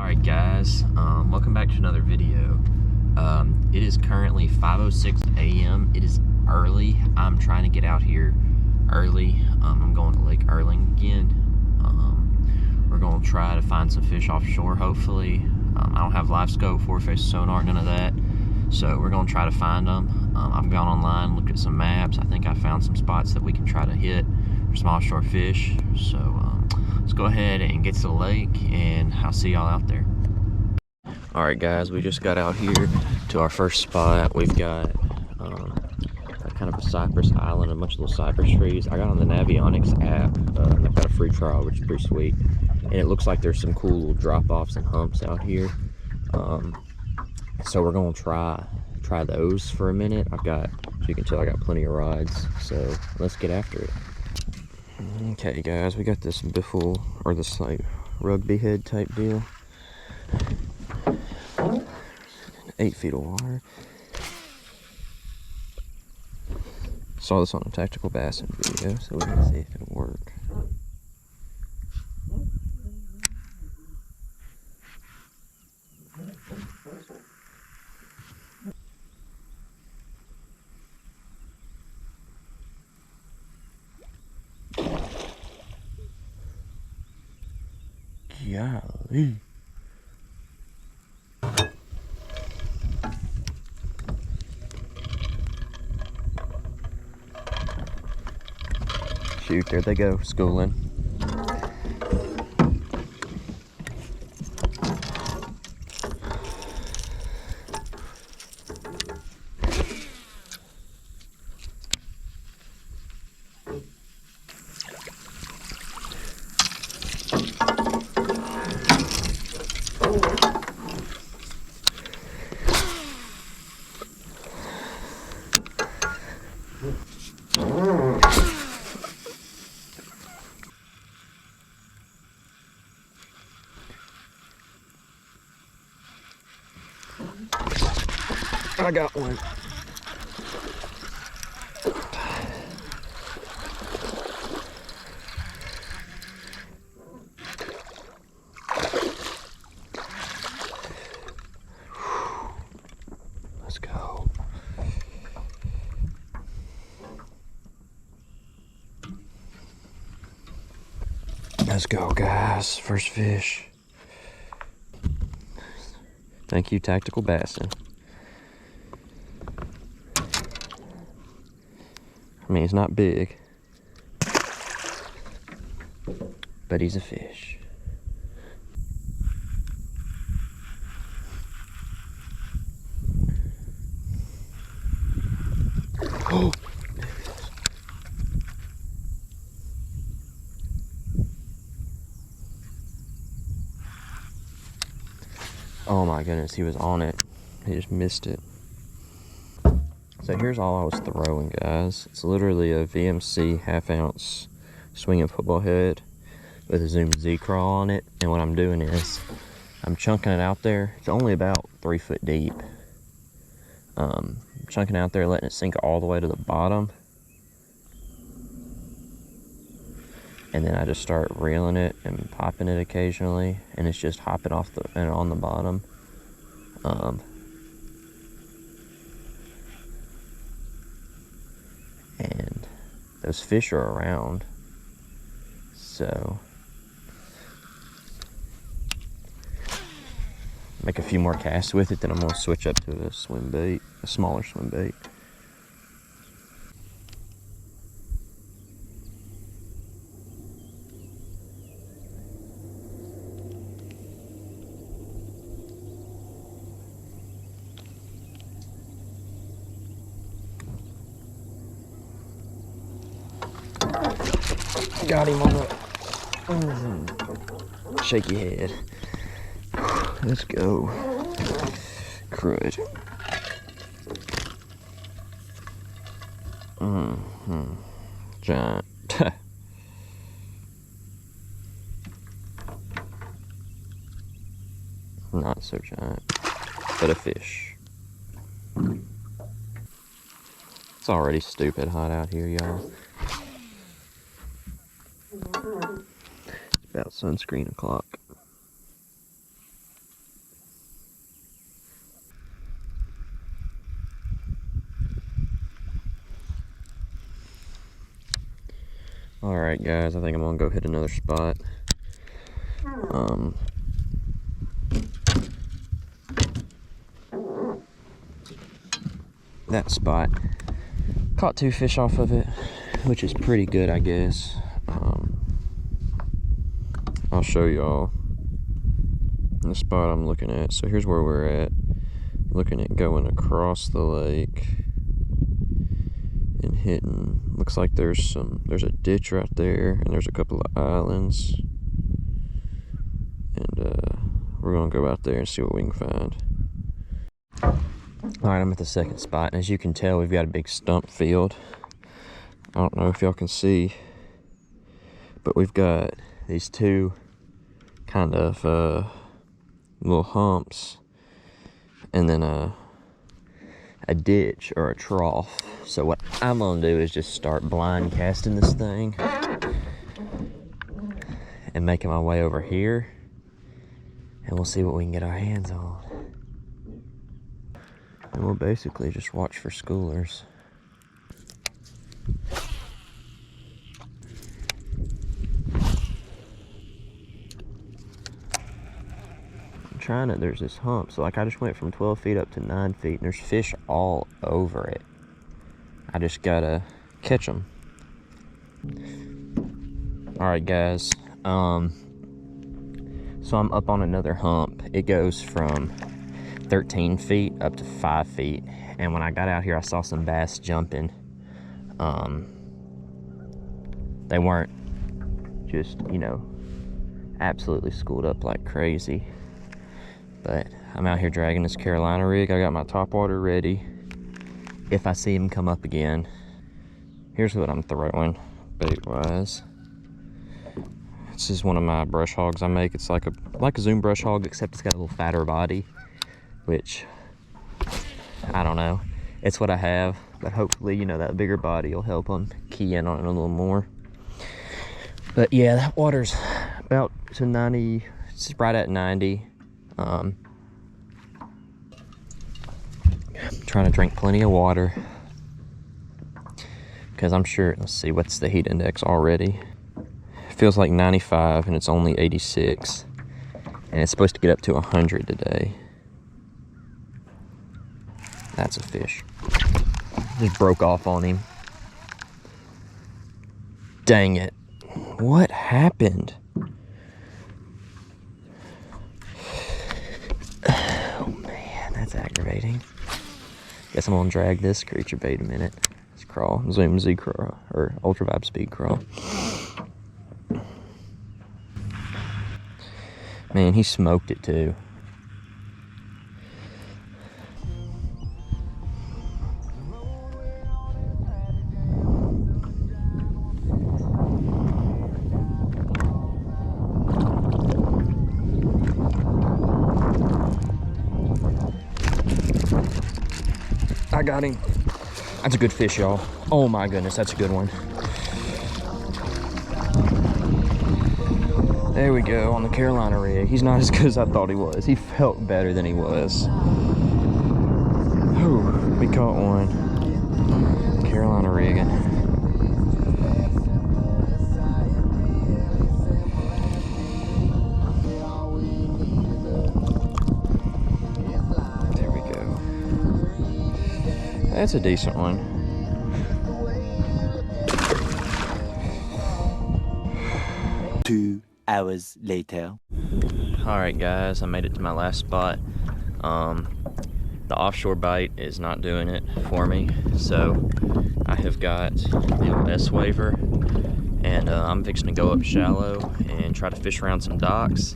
Alright guys, welcome back to another video. It is currently 5:06 a.m. It is early. I'm trying to get out here early. I'm going to Lake Erling again. We're going to try to find some fish offshore, hopefully. I don't have live scope, four-face sonar, none of that. So we're going to try to find them. I've gone online, looked at some maps. I think I found some spots that we can try to hit for some offshore fish. So let's go ahead and get to the lake, and I'll see y'all out there. Alright guys, we just got out here to our first spot. We've got kind of a cypress island, a bunch of little cypress trees. I got on the Navionics app. I've got a free trial, which is pretty sweet. And it looks like there's some cool little drop-offs and humps out here. So we're gonna try those for a minute. I've got, as you can tell, I got plenty of rods. So let's get after it. Okay guys, we got this biffle, or this like rugby head type deal. 8 feet of water. Saw this on a Tactical Bassin video, so we can see if it'll work. Golly. Shoot, there they go, schooling. I got one. Let's go. Let's go, guys. First fish. Thank you, Tactical Bassin. I mean, he's not big, but he's a fish. Oh! Oh my goodness, he was on it. He just missed it. So here's all I was throwing, guys. It's literally a VMC half-ounce swinging football head with a Zoom Z-Crawl on it. And what I'm doing is I'm chunking it out there. It's only about 3 foot deep. Chunking out there, letting it sink all the way to the bottom. And then I just start reeling it and popping it occasionally. And it's just hopping off and on the bottom. And those fish are around, so make a few more casts with it, then I'm going to switch up to a swim bait, a smaller swim bait. Got him on the shaky head. Let's go. Crud. Giant. Not so giant, but a fish. It's already stupid hot out here, y'all. It's about sunscreen o'clock. Alright guys, I think I'm gonna go hit another spot. That spot, caught 2 fish off of it, which is pretty good, I guess. I'll show y'all the spot I'm looking at. So here's where we're at, looking at going across the lake and hitting. Looks like there's a ditch right there, and there's a couple of islands, and we're gonna go out there and see what we can find. All right, I'm at the second spot, and as you can tell, we've got a big stump field. I don't know if y'all can see, but we've got these 2 kind of little humps, and then a ditch or a trough. So what I'm gonna do is just start blind casting this thing and making my way over here, and we'll see what we can get our hands on. And we'll basically just watch for schoolers. I'm trying to, there's this hump, so like I just went from 12 feet up to 9 feet, and there's fish all over it. I just gotta catch them. All right guys, so I'm up on another hump. It goes from 13 feet up to 5 feet, and when I got out here I saw some bass jumping. They weren't just, you know, absolutely schooled up like crazy, but I'm out here dragging this Carolina rig. I got my top water ready if I see him come up again. Here's what I'm throwing bait wise. This is one of my brush hogs I make. It's like a Zoom brush hog, except it's got a little fatter body, which, I don't know, it's what I have, but hopefully, you know, that bigger body will help them key in on it a little more. But yeah, that water's about to 90, it's right at 90. I'm trying to drink plenty of water, because I'm sure, let's see, what's the heat index already? It feels like 95, and it's only 86, and it's supposed to get up to 100 today. That's a fish. Just broke off on him. Dang it. What happened? Oh man, that's aggravating. Guess I'm gonna drag this creature bait a minute. Let's crawl. Zoom Z crawl, or Ultra Vibe Speed crawl. Man, he smoked it too. I got him. That's a good fish, y'all. Oh my goodness, that's a good one. There we go, on the Carolina rig. He's not as good as I thought he was. He felt better than he was. Whew, we caught one. Carolina rigging. There we go. That's a decent one. Hours later. All right guys, I made it to my last spot. The offshore bite is not doing it for me, so I have got the old S-Waver, and I'm fixing to go up shallow and try to fish around some docks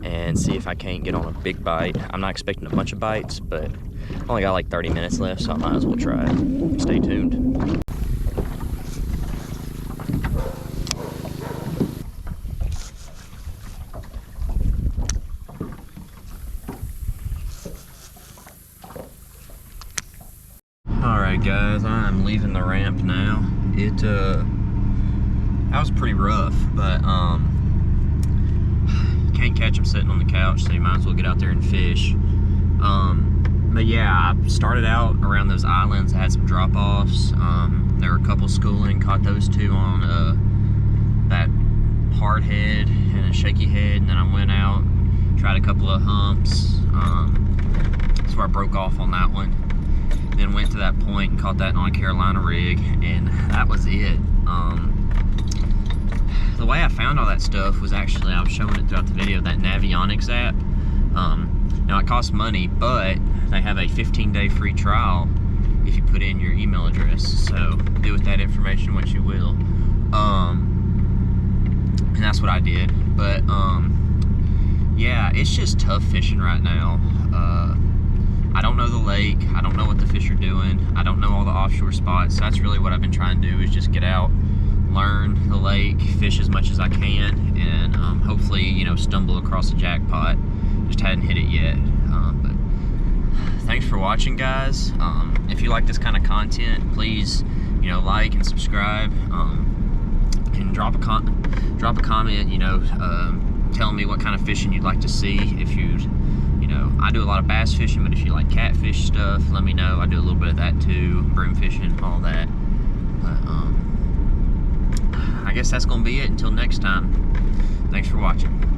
and see if I can't get on a big bite. I'm not expecting a bunch of bites, but I only got like 30 minutes left, so I might as well try it. Stay tuned. Alright guys, I'm leaving the ramp now. That was pretty rough, but can't catch them sitting on the couch, so you might as well get out there and fish. But yeah, I started out around those islands. I had some drop-offs. There were a couple schooling, caught those two on that hard head and a shaky head, and then I went out, tried a couple of humps. That's where I broke off on that one. Then went to that point and caught that on a Carolina rig, and that was it. The way I found all that stuff was actually, I was showing it throughout the video, that Navionics app. Now it costs money, but they have a 15-day free trial if you put in your email address. So do with that information what you will. And that's what I did. But yeah, it's just tough fishing right now. I don't know the lake. I don't know what the fish are doing. I don't know all the offshore spots. So that's really what I've been trying to do, is just get out, learn the lake, fish as much as I can, and hopefully, you know, stumble across a jackpot. Just hadn't hit it yet. But thanks for watching, guys. If you like this kind of content, please, you know, like and subscribe, and drop a comment, you know, telling me what kind of fishing you'd like to see. If you know, I do a lot of bass fishing, but if you like catfish stuff, let me know. I do a little bit of that too, broom fishing, all that. But I guess that's gonna be it until next time. Thanks for watching.